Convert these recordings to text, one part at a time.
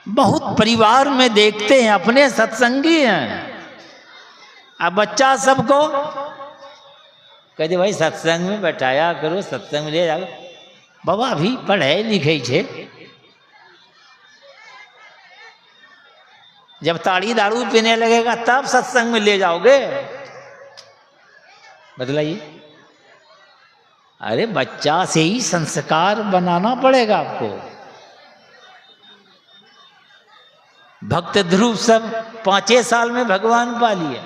बहुत परिवार में देखते हैं, अपने सत्संगी हैं। अब बच्चा सबको कहते भाई सत्संग में बैठाया करो, सत्संग में ले जाओ। बाबा अभी पढ़े लिखे छे, जब ताड़ी दारू पीने लगेगा तब सत्संग में ले जाओगे? बतलाइए। अरे बच्चा से ही संस्कार बनाना पड़ेगा आपको। भक्त ध्रुव सब 5 साल में भगवान पा लिया,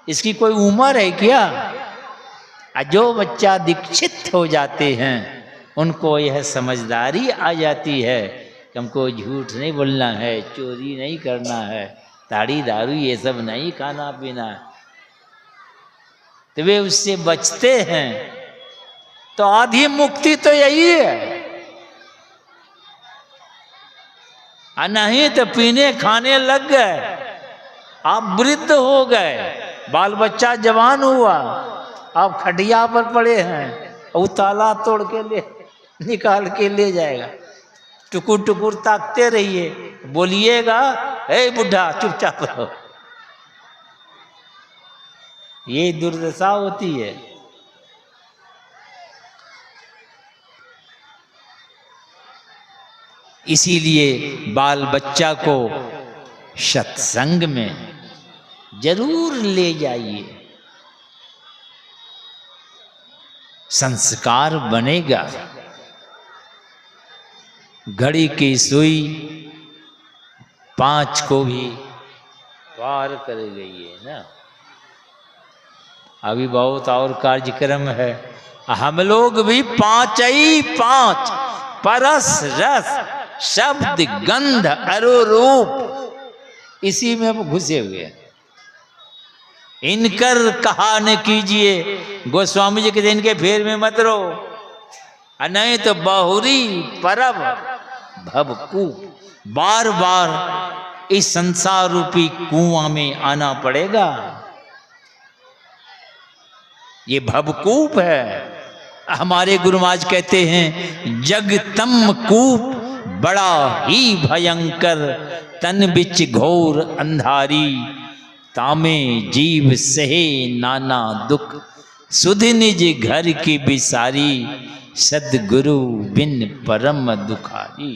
इसकी कोई उम्र है क्या? जो बच्चा दीक्षित हो जाते हैं उनको यह समझदारी आ जाती है कि हमको झूठ नहीं बोलना है, चोरी नहीं करना है, ताड़ी दारू ये सब नहीं खाना पीना है, तो वे उससे बचते हैं। तो आधी मुक्ति तो यही है। नहीं तो पीने खाने लग गए, आप वृद्ध हो गए, बाल बच्चा जवान हुआ, आप खटिया पर पड़े हैं, वो ताला तोड़ के ले निकाल के ले जाएगा। टुकुर टुकुर ताकते रहिए, बोलिएगा ए बुढ़ा चुपचाप रहो। ये दुर्दशा होती है। इसीलिए बाल बच्चा को सत्संग में जरूर ले जाइए, संस्कार बनेगा। घड़ी की सुई 5 को भी पार कर गई है ना। अभी बहुत और कार्यक्रम है, हम लोग भी 5 ही 5 परस रस शब्द गंध अरु रूप इसी में हम घुसे हुए हैं। इनकर कहा न कीजिए, गोस्वामी जी के इनके फेर में मत रहो, नहीं तो बहुरी परब भवकूप, बार बार इस संसार रूपी कुआं में आना पड़ेगा। ये भवकूप है। हमारे गुरु महाराज कहते हैं जगतम कूप बड़ा ही भयंकर, तन बिच घोर अंधारी, तामे जीव सहे नाना दुख, सुध निज घर की बिसारी, सदगुरु बिन परम दुखारी।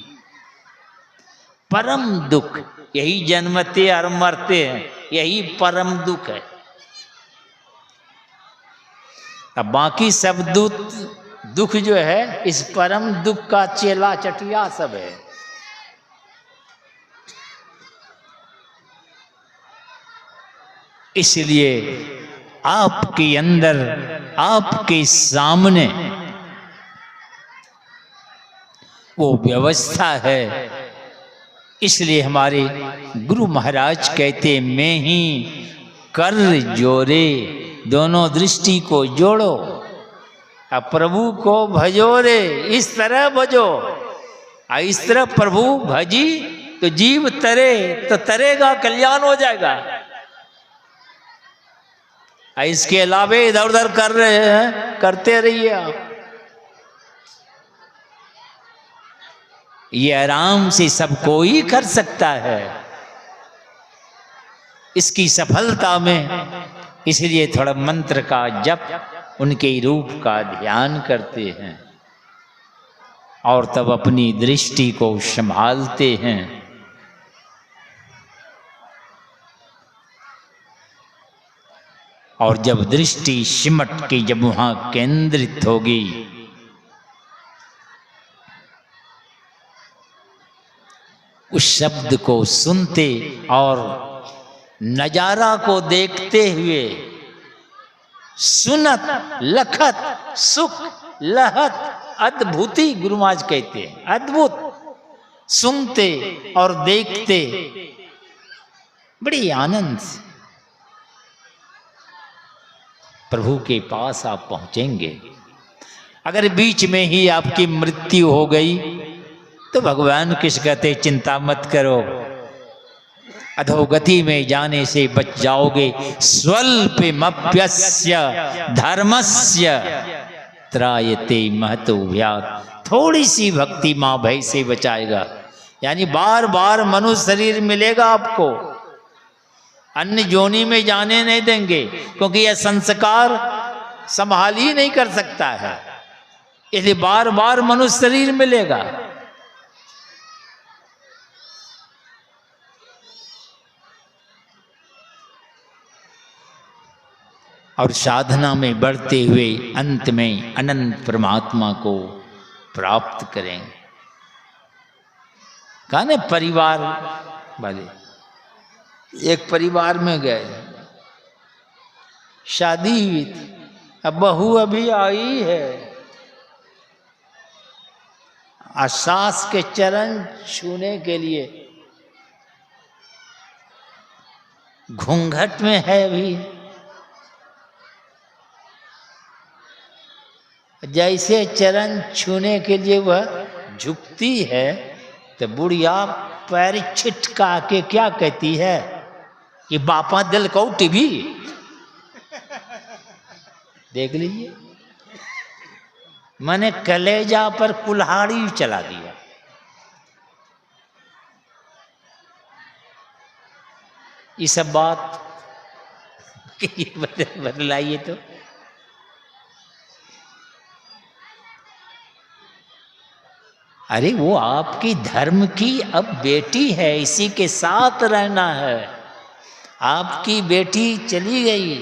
परम दुख, यही जन्मते और मरते हैं, यही परम दुख है। अब बाकी सब दुख जो है इस परम दुख का चेला चटिया सब है। इसलिए आपके अंदर, आपके सामने वो व्यवस्था है। इसलिए हमारे गुरु महाराज कहते मैं ही कर जोड़े, दोनों दृष्टि को जोड़ो, अब प्रभु को भजो रे, इस तरह भजो। इस तरह प्रभु भजी तो जीव तरे, तो तरेगा, कल्याण हो जाएगा। इसके अलावे इधर उधर कर रहे हैं, करते रहिए आप। ये आराम से सब कोई कर सकता है इसकी सफलता में। इसलिए थोड़ा मंत्र का जप, उनके रूप का ध्यान करते हैं और तब अपनी दृष्टि को संभालते हैं। और जब दृष्टि सिमट के जब वहां केंद्रित होगी, उस शब्द को सुनते और नजारा को देखते हुए, सुनत लखत सुख लहत अद्भुति, गुरु महाराज कहते हैं अद्भुत। सुनते और देखते बड़ी आनंद से प्रभु के पास आप पहुंचेंगे। अगर बीच में ही आपकी मृत्यु हो गई तो भगवान किस कहते चिंता मत करो, अधोगति में जाने से बच जाओगे। स्वल्पमप्यस्य धर्मस्य त्रायते महतो भयात्, थोड़ी सी भक्ति माँ भय से बचाएगा। यानी बार बार मनुष्य शरीर मिलेगा आपको, अन्य योनि में जाने नहीं देंगे, क्योंकि यह संस्कार संभाल ही नहीं कर सकता है, इसलिए बार बार मनुष्य शरीर मिलेगा। और साधना में बढ़ते हुए अंत में अनंत परमात्मा को प्राप्त करेंगे। कहा ना परिवार वाले, एक परिवार में गए, शादी हुई थी, अब बहू अभी आई है, और सास के चरण छूने के लिए घूंघट में है अभी। जैसे चरण छूने के लिए वह झुकती है तो बुढ़िया पैर छिटका के क्या कहती है कि बापा दिल को टीवी देख लीजिए, मैंने कलेजा पर कुल्हाड़ी चला दिया। ये सब बात बदलाइए तो अरे वो आपकी धर्म की अब बेटी है, इसी के साथ रहना है। आपकी बेटी चली गई,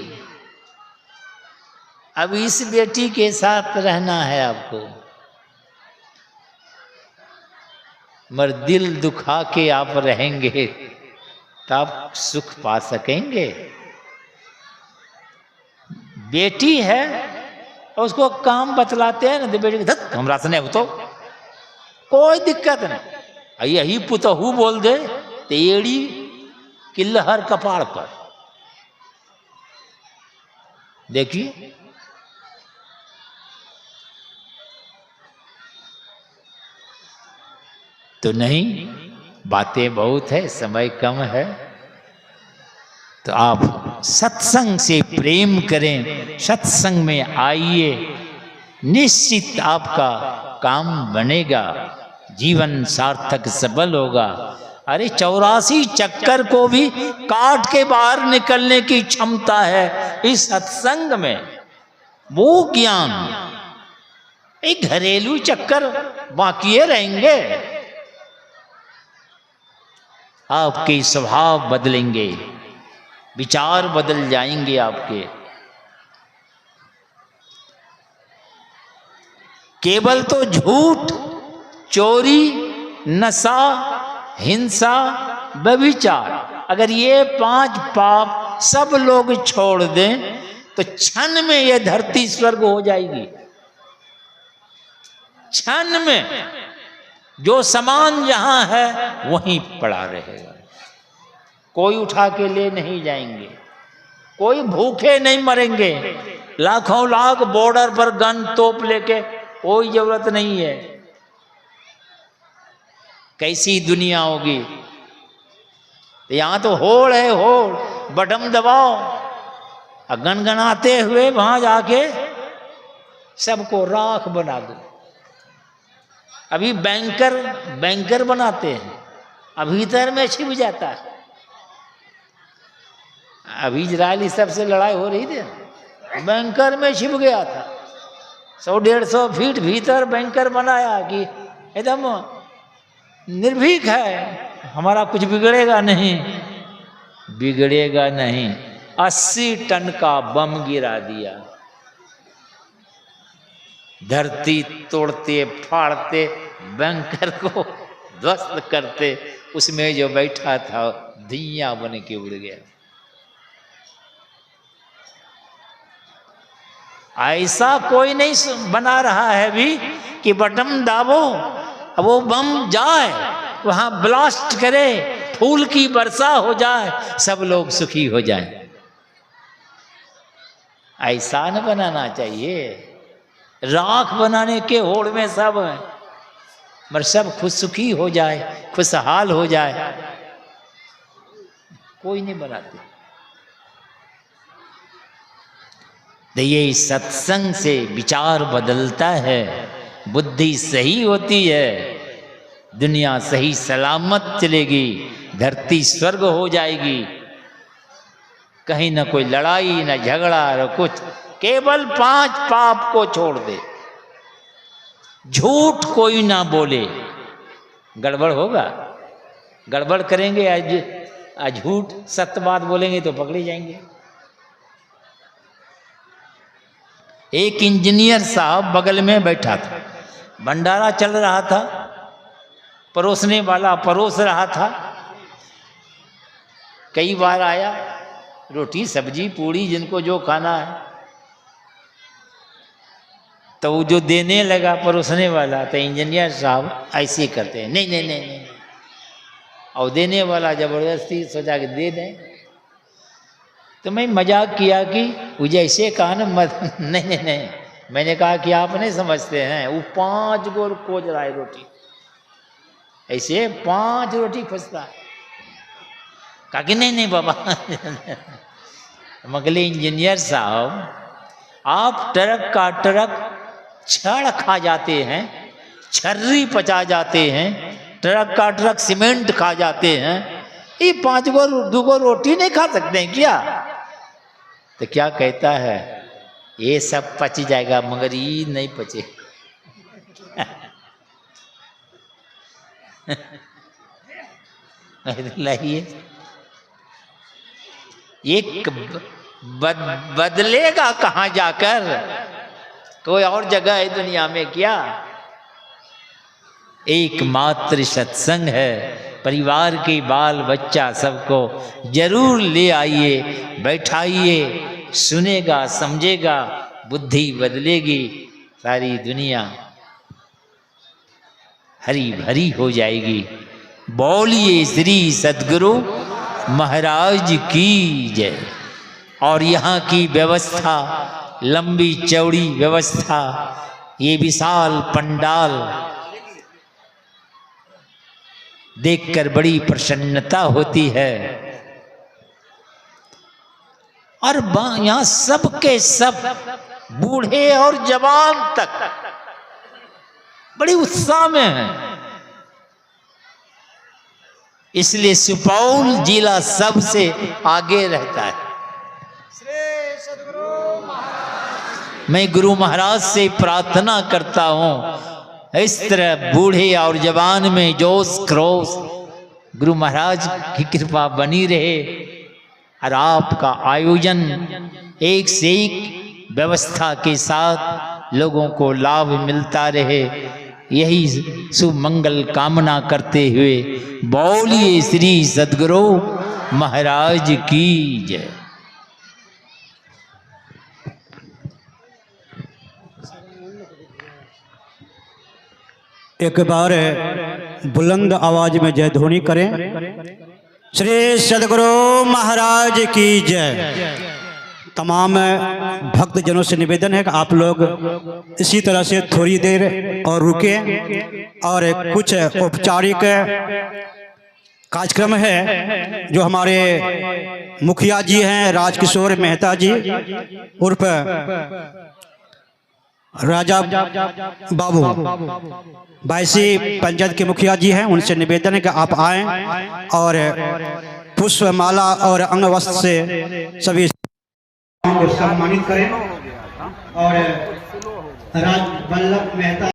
अब इस बेटी के साथ रहना है आपको। मगर दिल दुखा के आप रहेंगे तो आप सुख पा सकेंगे। बेटी है और उसको काम बतलाते हैं ना, तो बेटी धत हमरा से नहीं तो कोई दिक्कत नहीं, यही पुतहू बोल दे तो एड़ी की लहर कपाड़ पर। देखिए तो नहीं, बातें बहुत है, समय कम है, तो आप सत्संग से प्रेम करें, सत्संग में आइए, निश्चित आपका काम बनेगा, जीवन सार्थक सफल होगा। अरे 84 चक्कर को भी काट के बाहर निकलने की क्षमता है इस सत्संग में। वो ज्ञान, एक घरेलू चक्कर बाकी रहेंगे, आपके स्वभाव बदलेंगे, विचार बदल जाएंगे आपके। केवल तो झूठ, चोरी, नशा, हिंसा, व्यभिचार, अगर ये 5 पाप सब लोग छोड़ दें तो क्षण में ये धरती स्वर्ग हो जाएगी। क्षण में जो सामान जहां है वहीं पड़ा रहेगा, कोई उठा के ले नहीं जाएंगे, कोई भूखे नहीं मरेंगे। लाखों लाख बॉर्डर पर गन तोप लेके कोई जरूरत नहीं है। कैसी दुनिया होगी। यहां तो होड़ है, होड़, बटन दबाओ, गनगनाते हुए वहां जाके सबको राख बना दो। अभी बैंकर बनाते हैं, अभी भीतर में छिप जाता है। अभी इजरायली सबसे लड़ाई हो रही थी, बैंकर में छिप गया था, 100-150 फीट भीतर बैंकर बनाया कि एकदम निर्भीक है, हमारा कुछ बिगड़ेगा नहीं, बिगड़ेगा नहीं। 80 टन का बम गिरा दिया, धरती तोड़ते फाड़ते बैंकर को ध्वस्त करते, उसमें जो बैठा था धुइयां बन के उड़ गया। ऐसा कोई नहीं बना रहा है भी कि बटन दाबो, वो बम जाए, वहां ब्लास्ट करे, फूल की वर्षा हो जाए, सब लोग सुखी हो जाएं। ऐसा न बनाना चाहिए। राख बनाने के होड़ में सब हैं, मगर सब खुद सुखी हो जाए, खुशहाल हो जाए, कोई नहीं बनाते। तो ये सत्संग से विचार बदलता है, बुद्धि सही होती है, दुनिया सही सलामत चलेगी, धरती स्वर्ग हो जाएगी। कहीं ना कोई लड़ाई, ना झगड़ा, न कुछ। केवल 5 पाप को छोड़ दे, झूठ कोई ना बोले। गड़बड़ होगा, गड़बड़ करेंगे आज झूठ सत्य बात बोलेंगे तो पकड़े जाएंगे। एक इंजीनियर साहब बगल में बैठा था, भंडारा चल रहा था, परोसने वाला परोस रहा था। कई बार आया, रोटी सब्जी पूड़ी जिनको जो खाना है, तो वो जो देने लगा परोसने वाला, तो इंजीनियर साहब ऐसे करते हैं, नहीं नहीं नहीं नहीं, और देने वाला जबरदस्ती सोचा कि दे दें। तो मैं मजाक किया कि वो जैसे कहा ना मत, नहीं नहीं नहीं, मैंने कहा कि आप नहीं समझते हैं, वो 5 गो खोज रहा है रोटी, ऐसे 5 रोटी खोजता है। कहा कि नहीं नहीं बाबा। मगले इंजीनियर साहब, आप ट्रक का ट्रक छड़ खा जाते हैं, छर्री पचा जाते हैं, ट्रक का ट्रक सीमेंट खा जाते हैं, ये 5 गो 2 गो रोटी नहीं खा सकते हैं क्या? तो क्या कहता है, ये सब पच जाएगा मगर ये नहीं पचे। लाइए, एक बदलेगा कहाँ जाकर, कोई और जगह है दुनिया में क्या? एकमात्र सत्संग है, परिवार के बाल बच्चा सबको जरूर ले आइए, बैठाइए, सुनेगा समझेगा, बुद्धि बदलेगी, सारी दुनिया हरी भरी हो जाएगी। बोलिए श्री सद्गुरु महाराज की जय। और यहाँ की व्यवस्था, लंबी चौड़ी व्यवस्था, ये विशाल पंडाल देखकर बड़ी प्रसन्नता होती है। और यहाँ सबके सब, बूढ़े और जवान तक बड़ी उत्साह में हैं। इसलिए सुपौल जिला सबसे आगे रहता है। मैं गुरु महाराज से प्रार्थना करता हूँ, इस तरह बूढ़े और जवान में जोश खरोश गुरु महाराज की कृपा बनी रहे, और आपका आयोजन एक से एक व्यवस्था के साथ लोगों को लाभ मिलता रहे, यही शुभ मंगल कामना करते हुए बोलिए श्री सद्गुरु महाराज की जय। एक बार बुलंद आवाज में जय ध्वनि करें। श्री सद्गुरु महाराज की जय। तमाम भक्तजनों से निवेदन है कि आप लोग इसी तरह से थोड़ी देर और रुके, और कुछ औपचारिक कार्यक्रम है जो हमारे मुखिया जी हैं राजकिशोर मेहता जी उर्फ राजा बाबू, बायसी पंचायत के मुखिया जी हैं, उनसे निवेदन है कि आप आएं और पुष्पमाला और अंग वस्त्र से सभी को सम्मानित करें। और राज वल्लभ मेहता